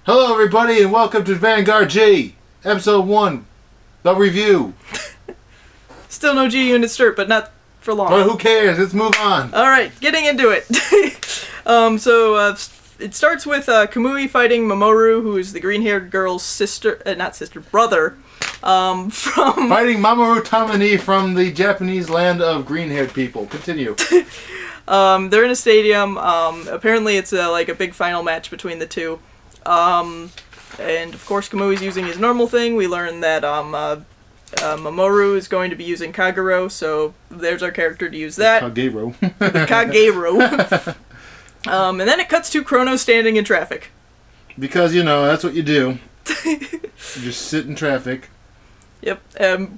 Hello everybody and welcome to Vanguard G, Episode 1, the review. Still no G Unit start, but not for long. But who cares? Let's move on. Alright, getting into it. It starts with Kamui fighting Mamoru, who is the green-haired girl's brother. Fighting Mamoru Tamani from the Japanese land of green-haired people. Continue. They're in a stadium. Apparently it's like a big final match between the two. And of course Kamui's using his normal thing. We learn that Mamoru is going to be using Kagero, so there's our character to use that. Kagero. Kagero. And then it cuts to Chrono standing in traffic. Because, you know, that's what you do. You just sit in traffic. Yep.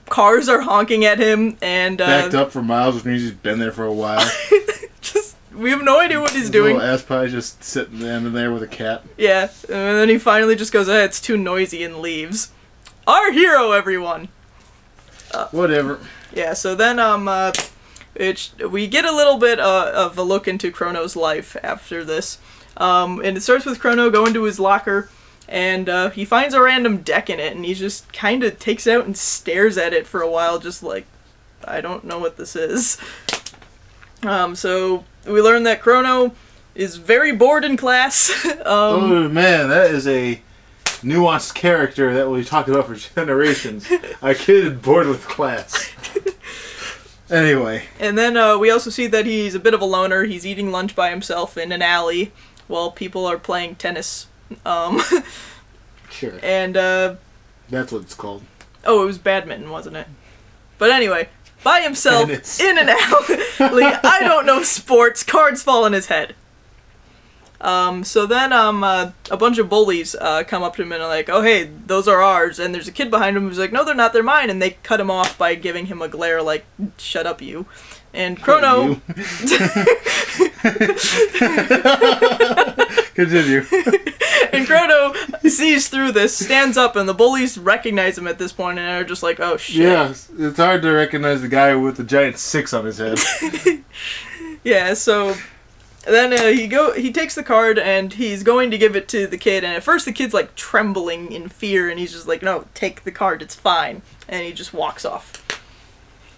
Cars are honking at him and backed up for miles, which means he's been there for a while. We have no idea what he's doing. Little ass pie just sitting in there with a cat. Yeah, and then he finally just goes, it's too noisy, and leaves. Our hero, everyone! Whatever. Yeah, so then, we get a little bit of a look into Chrono's life after this. And it starts with Chrono going to his locker, and he finds a random deck in it, and he just kind of takes it out and stares at it for a while, just like, I don't know what this is. So we learn that Chrono is very bored in class. Oh man, that is a nuanced character that we talked about for generations. A kid bored with class. Anyway. And then we also see that he's a bit of a loner. He's eating lunch by himself in an alley while people are playing tennis. Sure. And that's what it's called. Oh, it was badminton, wasn't it? But anyway, by himself in an alley. I don't know sports. Cards fall on his head. So then a bunch of bullies come up to him and are like, oh hey, those are ours. And there's a kid behind him who's like, no, they're not, they're mine. And they cut him off by giving him a glare like, shut up you. And Chrono... Continue. And Chrono sees through this, stands up, and the bullies recognize him at this point and are just like, oh shit. Yeah, it's hard to recognize the guy with the giant 6 on his head. Yeah, so then he takes the card and he's going to give it to the kid, and at first the kid's like trembling in fear, and he's just like, no, take the card, it's fine. And he just walks off.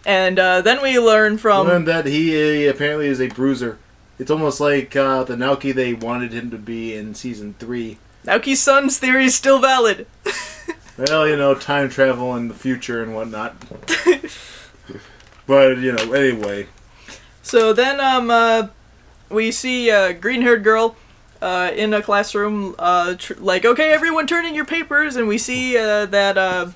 And then we learn that he apparently is a bruiser. It's almost like the Naoki they wanted him to be in Season 3. Naoki's son's theory is still valid. Well, you know, time travel in the future and whatnot. But, you know, anyway. So then we see a green-haired girl in a classroom, like, okay, everyone turn in your papers, and we see that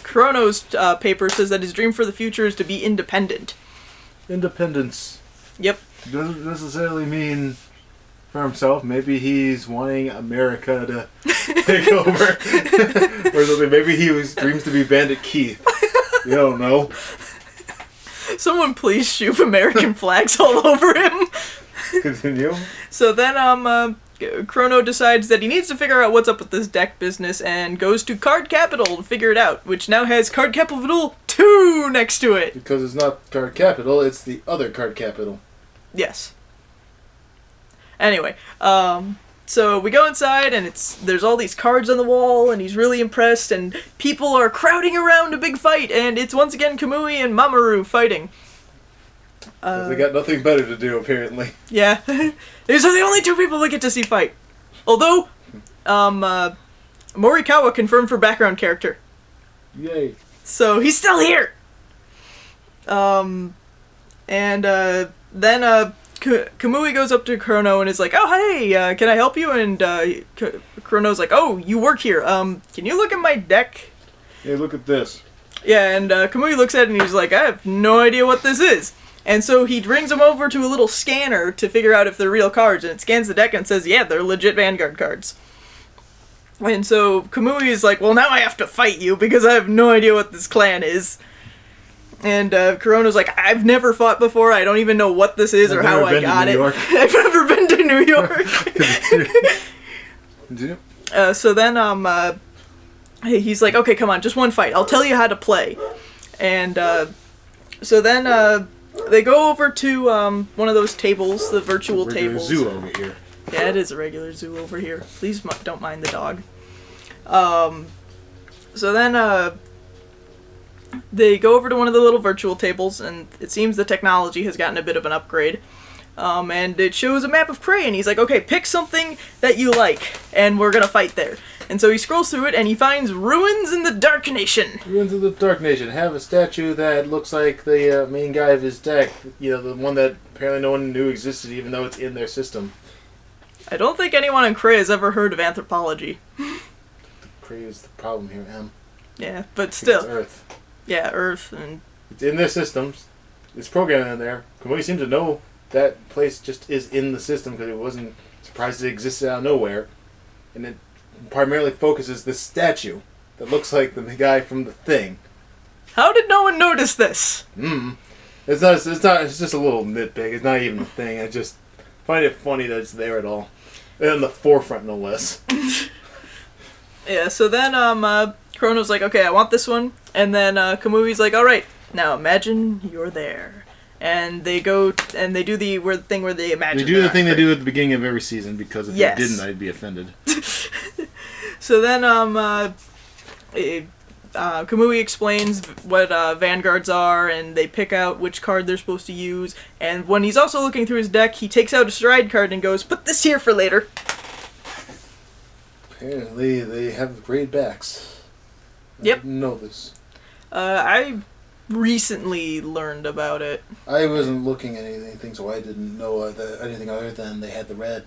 Chrono's paper says that his dream for the future is to be independent. Independence. Yep. Doesn't necessarily mean for himself. Maybe he's wanting America to take over. Or something. Maybe he dreams to be Bandit Keith. You don't know. Someone please shoot American flags all over him. Continue. So then Chrono decides that he needs to figure out what's up with this deck business and goes to Card Capital to figure it out, which now has Card Capital 2 next to it. Because it's not Card Capital, it's the other Card Capital. Yes. Anyway, so we go inside and there's all these cards on the wall and he's really impressed and people are crowding around a big fight and it's once again Kamui and Mamoru fighting. They got nothing better to do, apparently. Yeah. These are the only two people we get to see fight. Although, Morikawa confirmed for background character. Yay. So, he's still here! Then Kamui goes up to Chrono and is like, oh, hey, can I help you? And Chrono's like, oh, you work here. Can you look at my deck? Hey, look at this. Yeah, and Kamui looks at it and he's like, I have no idea what this is. And so he brings them over to a little scanner to figure out if they're real cards, and it scans the deck and says, yeah, they're legit Vanguard cards. And so Kamui is like, well, now I have to fight you because I have no idea what this clan is. And Chrono's like, I've never fought before, I don't even know what this is or how I got it. I've never been to New York. So then he's like, okay, come on, just one fight. I'll tell you how to play. And so then they go over to one of those tables, the virtual tables. Zoo over here. Yeah, it is a regular zoo over here. Please don't mind the dog. So then, they go over to one of the little virtual tables, and it seems the technology has gotten a bit of an upgrade. And it shows a map of Cray, and he's like, okay, pick something that you like, and we're gonna fight there. And so he scrolls through it, and he finds Ruins in the Dark Nation. Ruins of the Dark Nation. Have a statue that looks like the main guy of his deck. You know, the one that apparently no one knew existed, even though it's in their system. I don't think anyone in Cray has ever heard of anthropology. Cray is the problem here, Em. Yeah, but still. It's Earth. Yeah, Earth, and... It's in their systems. It's programmed in there. Kamui seems to know that place just is in the system because it wasn't surprised it existed out of nowhere. And it primarily focuses this statue that looks like the guy from The Thing. How did no one notice this? It's just a little nitpick. It's not even a thing. I just find it funny that it's there at all. And in the forefront, no less. Yeah, so then, Chrono's like, okay, I want this one. And then, Kamui's like, alright, now imagine you're there. And they go, and they do the weird thing where they imagine. They do the thing they do at the beginning of every season, because if they didn't, I'd be offended. So then, Kamui explains what Vanguards are, and they pick out which card they're supposed to use. And when he's also looking through his deck, he takes out a stride card and goes, put this here for later. Apparently, they have great backs. Yep. I didn't know this. I recently learned about it. I wasn't looking at anything, so I didn't know anything other than they had the red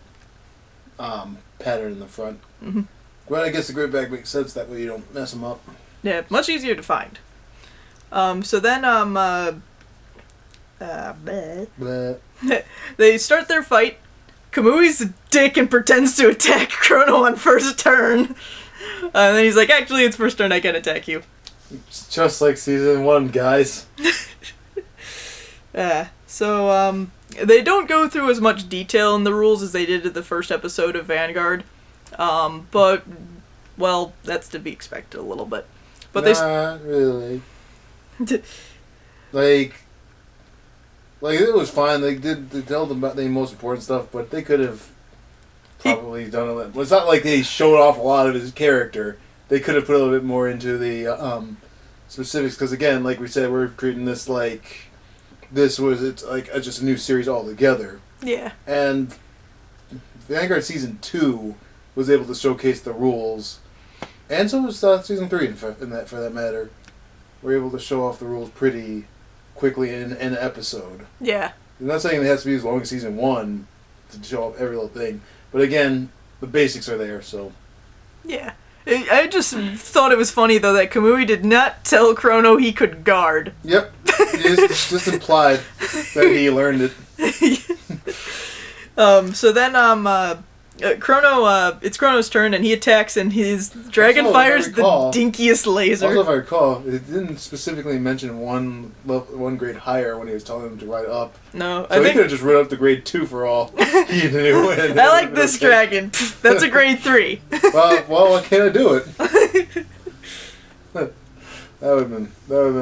pattern in the front. Mm-hmm. Well, I guess the great back makes sense. That way you don't mess them up. Yeah, much easier to find. So then, they start their fight. Kamui's a dick and pretends to attack Chrono on first turn. And then he's like, actually, it's first turn, I can attack you. It's just like season 1, guys. So, they don't go through as much detail in the rules as they did in the first episode of Vanguard. But, well, that's to be expected a little bit. But not really. Like, it was fine. They told them about the most important stuff, but they could have probably done it. Well, it's not like they showed off a lot of his character. They could have put a little bit more into the specifics, because again, like we said, we're treating this like it's like just a new series altogether. Yeah. And Vanguard Season 2 was able to showcase the rules, and so was Season 3 for that matter. We're able to show off the rules pretty quickly in an episode. Yeah. I'm not saying it has to be as long as Season 1 to show off every little thing, but again, the basics are there, so... Yeah. I just thought it was funny, though, that Kamui did not tell Chrono he could guard. Yep. It's just implied that he learned it. So then, it's Chrono's turn, and he attacks, and his dragon fires the dinkiest laser. Also, if I recall, it didn't specifically mention one grade higher when he was telling him to ride up. No, so he could have just rode up to grade 2 for all he knew. I like this dragon. That's a grade 3. well, why can't I do it? That would have been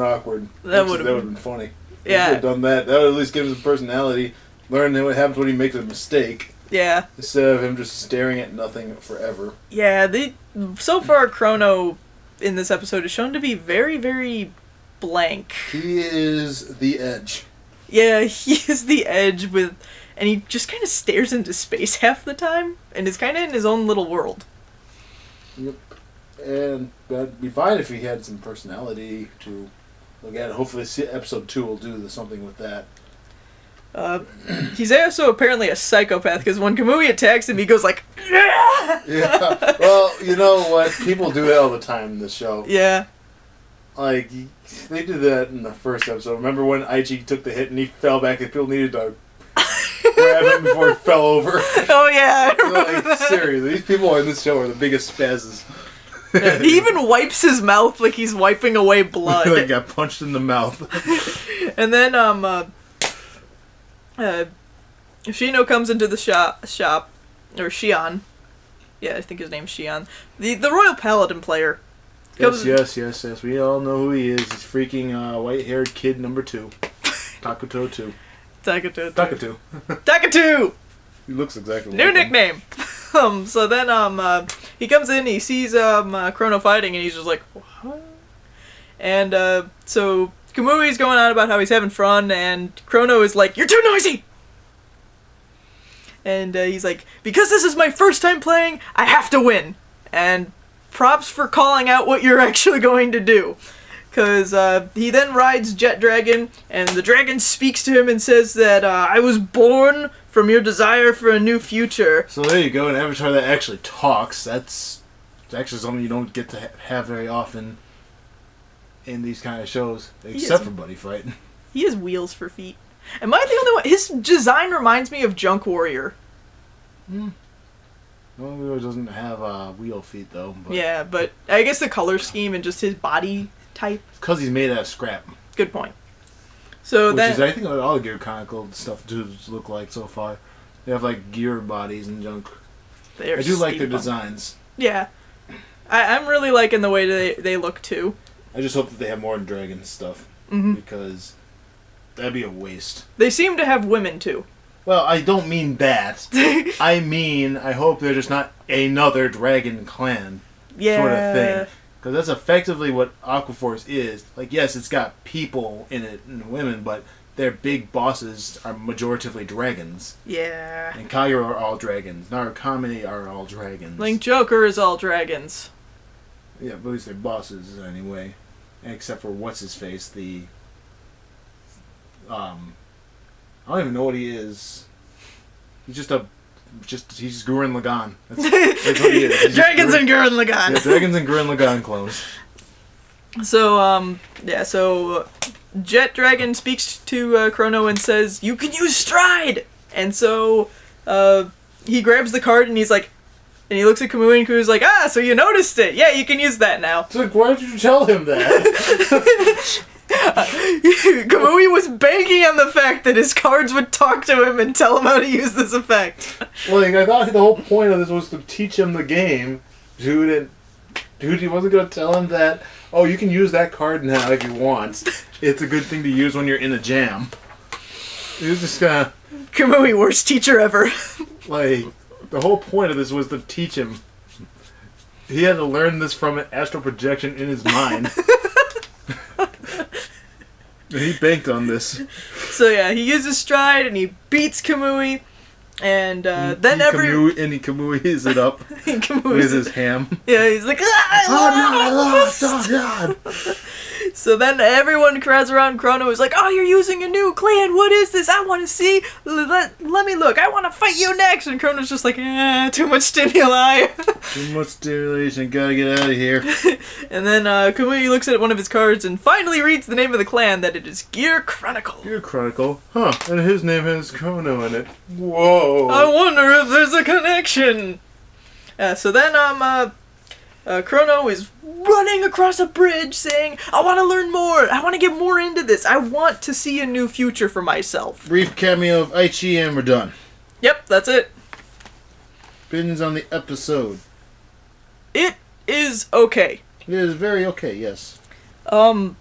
awkward. That would have been funny. Yeah. He could have done that. That would at least give him some personality. Learn what happens when he makes a mistake. Yeah. Instead of him just staring at nothing forever. Yeah, so far Chrono in this episode is shown to be very, very blank. He is the edge. Yeah, he is the edge and he just kind of stares into space half the time, and is kind of in his own little world. Yep. And that'd be fine if he had some personality to look at. Hopefully episode 2 will do something with that. He's also apparently a psychopath, because when Kamui attacks him, he goes like, yeah. Well, you know what? People do that all the time in this show. Yeah. Like, they did that in the first episode. Remember when Aichi took the hit and he fell back and people needed to grab him before he fell over? Oh, yeah. I remember like, seriously, these people in this show are the biggest spazzes. Yeah, he even wipes his mouth like he's wiping away blood. Like got punched in the mouth. And then, Shino comes into the shop, or Shion. Yeah, I think his name's Shion. The Royal Paladin player. Yes. We all know who he is. He's freaking white-haired kid number 2. Takuto 2. Takuto. Takuto. Takuto! He looks exactly New like him. nickname. So then he comes in, he sees Chrono fighting, and he's just like, what? And so Kamui's going on about how he's having fun, and Chrono is like, you're too noisy! And he's like, because this is my first time playing, I have to win. And props for calling out what you're actually going to do. Because he then rides Jet Dragon, and the dragon speaks to him and says that I was born from your desire for a new future. So there you go, an avatar that actually talks. That's actually something you don't get to have very often in these kind of shows, except for Buddy Fight. He has wheels for feet. Am I the only one? His design reminds me of Junk Warrior. Well, he doesn't have wheel feet, though. But Yeah, but I guess the color scheme and just his body type. it's because he's made out of scrap. Good point. So Which then, is, I think, what all the Gear Chronicle stuff dudes look like so far. They have, like, gear bodies and junk. I do like their designs. Yeah. I'm really liking the way they look, too. I just hope that they have more dragon stuff. Because that'd be a waste. They seem to have women, too. Well, I don't mean that. I mean, I hope they're just not another dragon clan sort of thing. Because that's effectively what Aquaforce is. Like, yes, it's got people in it and women, but their big bosses are majoritively dragons. Yeah. And Kagura are all dragons. Narukami are all dragons. Link Joker is all dragons. Yeah, but at least they're bosses anyway. Except for what's-his-face, the... I don't even know what he is. He's just he's Gurren Lagann. That's what he is. Dragons and Gurren Lagann. Yeah, dragons and Gurren Lagann clones. So, so Jet Dragon speaks to Chrono and says, you can use Stride! And so, he grabs the card and he's like, and he looks at Kamui and Kamui's like, so you noticed it! Yeah, you can use that now. It's like, why did you tell him that? Kamui was banking on the fact that his cards would talk to him and tell him how to use this effect. Like, I thought the whole point of this was to teach him the game. Dude, he wasn't going to tell him that, oh, you can use that card now if you want. It's a good thing to use when you're in a jam. He was just gonna... Kamui, worst teacher ever. Like, the whole point of this was to teach him. He had to learn this from an astral projection in his mind. And he banked on this. So yeah, he uses Stride and he beats Kamui, and then he Kamui's it up with his ham. Yeah, he's like, I lost! Oh God! So then everyone crowds around Chrono is like, oh, you're using a new clan, what is this? I want to see, let me look, I want to fight you next! And Chrono's just like, too much stimuli. Too much stimulation, gotta get out of here. And then Kamui looks at one of his cards and finally reads the name of the clan, that it is Gear Chronicle. Gear Chronicle? Huh, and his name has Chrono in it. Whoa! I wonder if there's a connection! So then, Chrono is running across a bridge saying, I want to learn more! I want to get more into this! I want to see a new future for myself! Brief cameo of Aichi and we're done. Yep, that's it. Opinions on the episode. It is okay. It is very okay, yes. For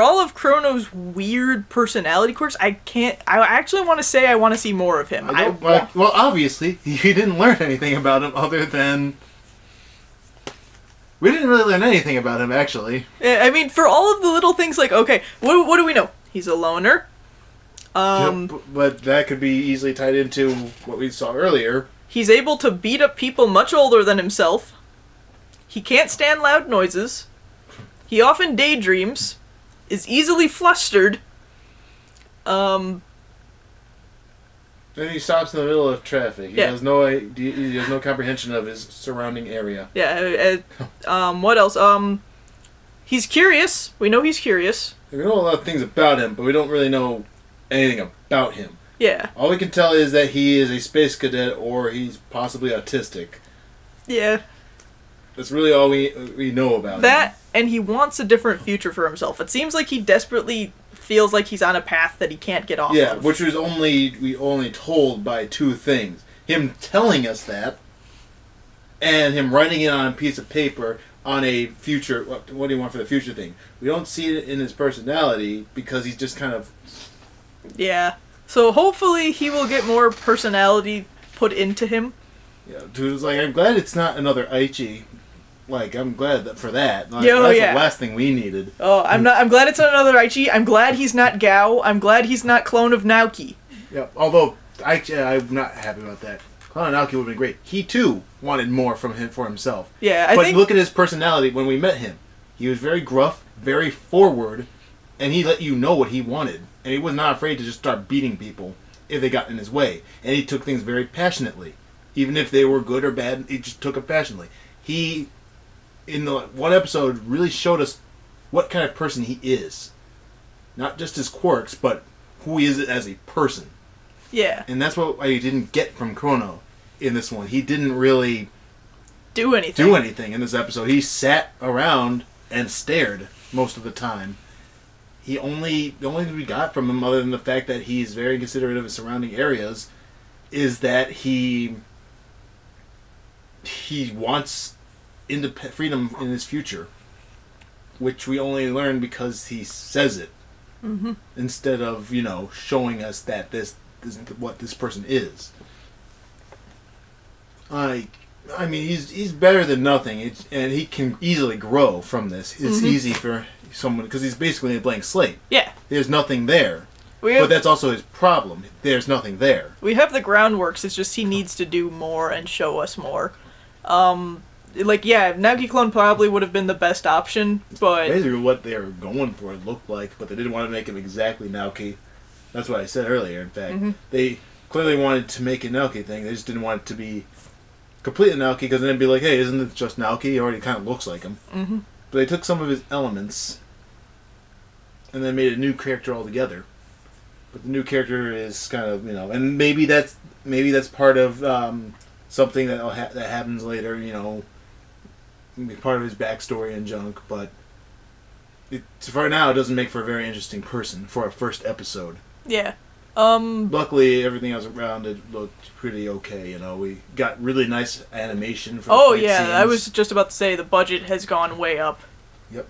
all of Chrono's weird personality quirks, I actually want to say I want to see more of him. Well, obviously, you didn't learn anything about him other than... We didn't really learn anything about him, actually. I mean, for all of the little things, like, okay, what do we know? He's a loner. Yep, but that could be easily tied into what we saw earlier. He's able to beat up people much older than himself. He can't stand loud noises. He often daydreams. Is easily flustered. And he stops in the middle of traffic. He has no idea, he has no comprehension of his surrounding area. Yeah, what else? He's curious. We know he's curious. We know a lot of things about him, but we don't really know anything about him. Yeah. All we can tell is that he is a space cadet or he's possibly autistic. Yeah. That's really all we know about him. That, and he wants a different future for himself. It seems like he desperately feels like he's on a path that he can't get off of. Yeah, which was we only told by two things. Him telling us that, and him writing it on a piece of paper on a future, what do you want for the future thing. We don't see it in his personality because he's just kind of... Yeah. So hopefully he will get more personality put into him. Yeah, dude, it's like, I'm glad it's not another Aichi. Like, I'm glad for that. Like, Yo, that's yeah. the last thing we needed. Oh, I'm glad it's not another Aichi. I'm glad he's not Gao. I'm glad he's not clone of Naoki. Yeah, although I'm not happy about that. Clown Naoki would have been great. He too wanted more from him for himself. Yeah, but look at his personality when we met him. He was very gruff, very forward, and he let you know what he wanted. And he was not afraid to just start beating people if they got in his way. And he took things very passionately. Even if they were good or bad, he just took it passionately. He, in the one episode, really showed us what kind of person he is. Not just his quirks, but who he is as a person. Yeah. And that's what I didn't get from Chrono in this one. He didn't really do anything in this episode. He sat around and stared most of the time. The only thing we got from him, other than the fact that he's very considerate of his surrounding areas, is that he wants freedom in his future, which we only learn because he says it, instead of showing us that this isn't what this person is. I mean, he's better than nothing, and he can easily grow from this. It's easy for someone because he's basically a blank slate. Yeah, there's nothing there. But that's also his problem. There's nothing there. We have the groundworks. It's just he needs to do more and show us more. Naoki clone probably would have been the best option, but basically what they were going for it looked like, but they didn't want to make him exactly Naoki. That's what I said earlier. In fact, they clearly wanted to make a Naoki thing. They just didn't want it to be completely Naoki, because then it'd be like, hey, isn't it just Naoki? He already kind of looks like him. But they took some of his elements and then made a new character altogether. But the new character is kind of, and maybe that's part of something that happens later, be part of his backstory and junk. But for now, it doesn't make for a very interesting person for a first episode. Yeah. Luckily, everything else around it looked pretty okay. We got really nice animation. For the yeah, scenes. I was just about to say the budget has gone way up. Yep.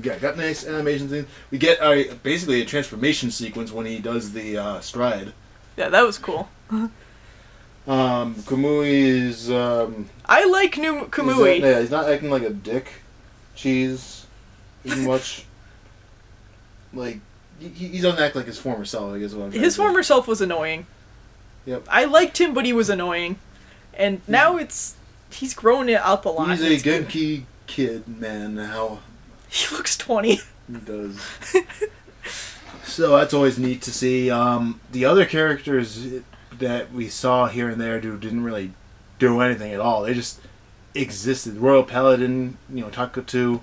Got nice animation things. We get basically a transformation sequence when he does the stride. Yeah, that was cool. Kamui's. I like new Kamui. He's not acting like a dick. Cheese. As much. Like, he doesn't act like his former self, I guess. His former self was annoying. Yep. I liked him, but he was annoying. And now he's grown it up a lot. He's a Genki kid, man, now. He looks 20. He does. So that's always neat to see. The other characters that we saw here and there didn't really do anything at all. They just existed. Royal Paladin, Takutu.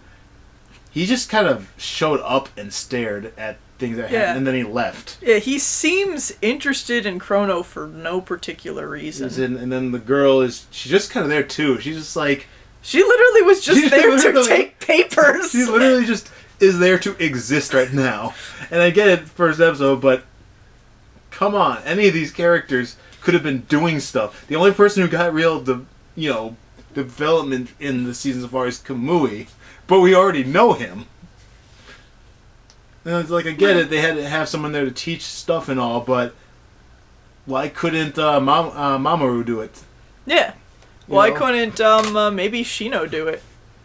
He just kind of showed up and stared at things that happened, and then he left. Yeah, he seems interested in Chrono for no particular reason. And then the girl she's just kind of there too. She's just like... She literally was just there to take papers. She literally just is there to exist right now. And I get it, first episode, but come on. Any of these characters could have been doing stuff. The only person who got real, development in the season so far is Kamui, but we already know him. And it's like, I get it, they had to have someone there to teach stuff and all, but why couldn't Mamoru do it? Yeah. Why couldn't maybe Shino do it?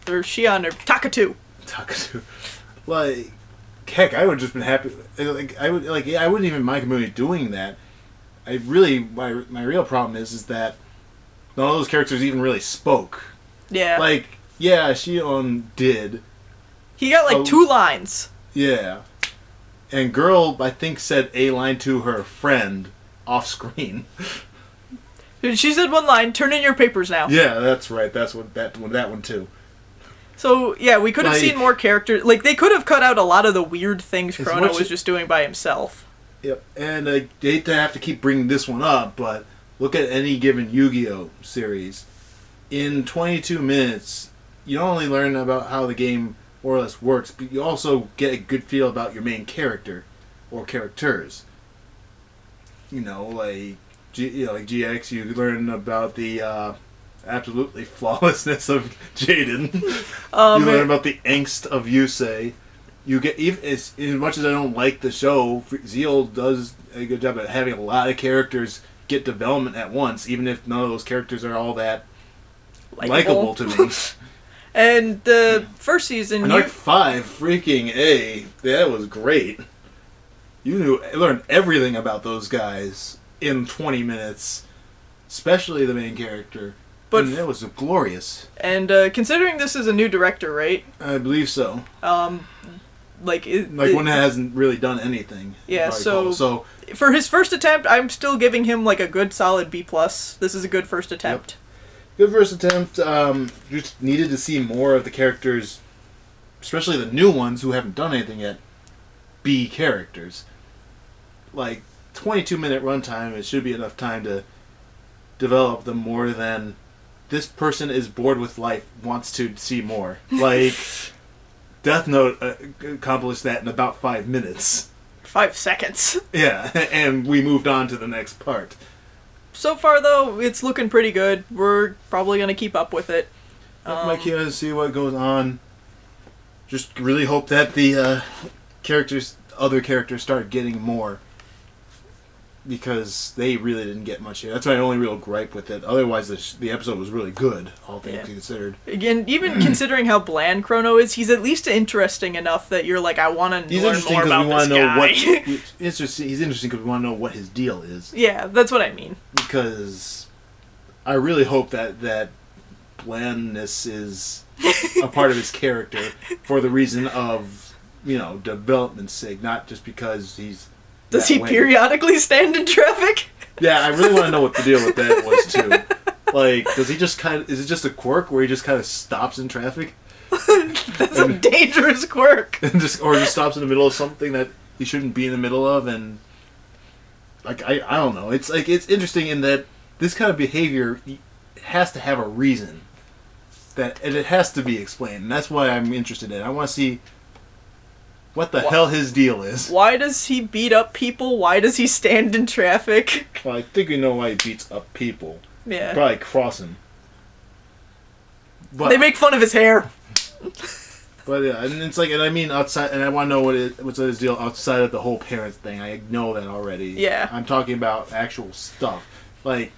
Or Shion or Takutu? Like, heck, I would have just been happy. I wouldn't even mind Kamui doing that. My real problem is that none of those characters even really spoke. Yeah. Like, yeah, Shion did. He got 2 lines. Yeah. And girl, I think, said a line to her friend off screen. She said 1 line, turn in your papers now. Yeah, that's right. That's what that one too. So, yeah, we could have seen more characters. Like, they could have cut out a lot of the weird things Chrono was just doing by himself. Yep. And I hate to have to keep bringing this one up, but look at any given Yu-Gi-Oh! Series. In 22 minutes, you not only learn about how the game more or less works, but you also get a good feel about your main character or characters. Like GX, you learn about the absolutely flawlessness of Jaden. You learn about the angst of Yusei. you get even as much as I don't like the show, Zeal does a good job at having a lot of characters get development at once, even if none of those characters are all that likable to me. And the first season, Arc 5, freaking A, that was great. You learned everything about those guys in 20 minutes, especially the main character. But that was glorious. And considering this is a new director, right? I believe so. Like one that hasn't really done anything. Yeah, so for his first attempt, I'm still giving him like a good solid B+. This is a good first attempt. Yep. Good first attempt. Just needed to see more of the characters, especially the new ones who haven't done anything yet, be characters. Like, 22-minute runtime, it should be enough time to develop them more than this person is bored with life, wants to see more. Like... Death Note accomplished that in about 5 minutes. 5 seconds. Yeah, and we moved on to the next part. So far, though, it's looking pretty good. We're probably going to keep up with it. I'm curious to see what goes on. Just really hope that the other characters start getting more. Because they really didn't get much here. That's my only real gripe with it. Otherwise, the episode was really good, all things considered. Again, even considering how bland Chrono is, he's at least interesting enough that you're like, I want to learn more about this guy. He's interesting because we want to know what his deal is. Yeah, that's what I mean. Because I really hope that blandness is a part of his character for the reason of, development's sake, not just because he's... Does he periodically stand in traffic? Yeah, I really want to know what the deal with that was, too. Like, does he just is it just a quirk where he just kind of stops in traffic? That's a dangerous quirk. Or just stops in the middle of something that he shouldn't be in the middle of, and... Like, I don't know. It's interesting in that this kind of behavior has to have a reason. And it has to be explained, and that's why I'm interested in it. I want to see... what the hell his deal is. Why does he beat up people? Why does he stand in traffic? Well, I think we know why he beats up people. Yeah. Probably crossing. But they make fun of his hair. But yeah, and it's like, and I mean outside, and I want to know what's his deal outside of the whole parents thing. I know that already. Yeah. I'm talking about actual stuff. Like,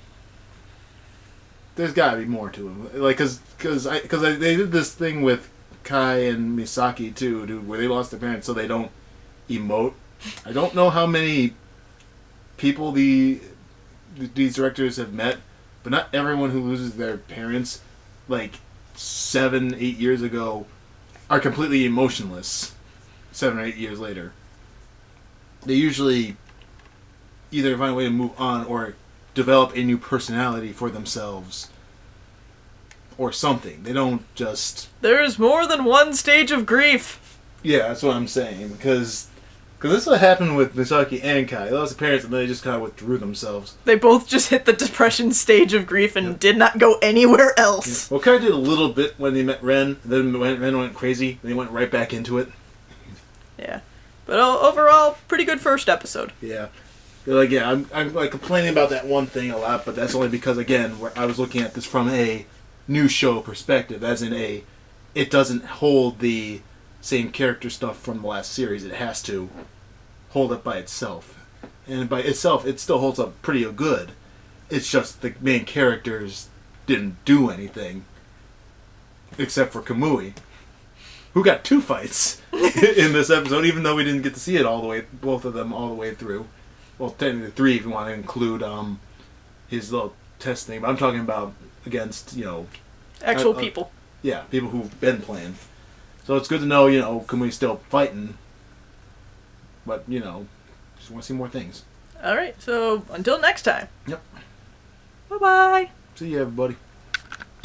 there's got to be more to him. Like, because they did this thing with Kai and Misaki too, dude, where they lost their parents so they don't emote. I don't know how many people these directors have met, but not everyone who loses their parents like 7-8 years ago are completely emotionless 7 or 8 years later. They usually either find a way to move on or develop a new personality for themselves. Or something. They don't just... There's more than one stage of grief. Yeah, that's what I'm saying. Because this is what happened with Misaki and Kai. They lost their parents and they just kind of withdrew themselves. They both just hit the depression stage of grief and did not go anywhere else. Yeah. Well, Kai did a little bit when they met Ren. Then when Ren went crazy, they went right back into it. Yeah. But overall, pretty good first episode. Yeah. Like, yeah, I'm like complaining about that one thing a lot, but that's only because, again, I was looking at this from a new show perspective, as in it doesn't hold the same character stuff from the last series. It has to hold up by itself, and by itself it still holds up pretty good. It's just the main characters didn't do anything except for Kamui, who got 2 fights in this episode, even though we didn't get to see it all the way, both of them all the way through. Well, technically 3 if you want to include his little test thing, but I'm talking about against, actual people. Yeah, people who've been playing. So it's good to know, Kamui's still fighting. But, just want to see more things. Alright, so until next time. Yep. Bye-bye. See you, everybody.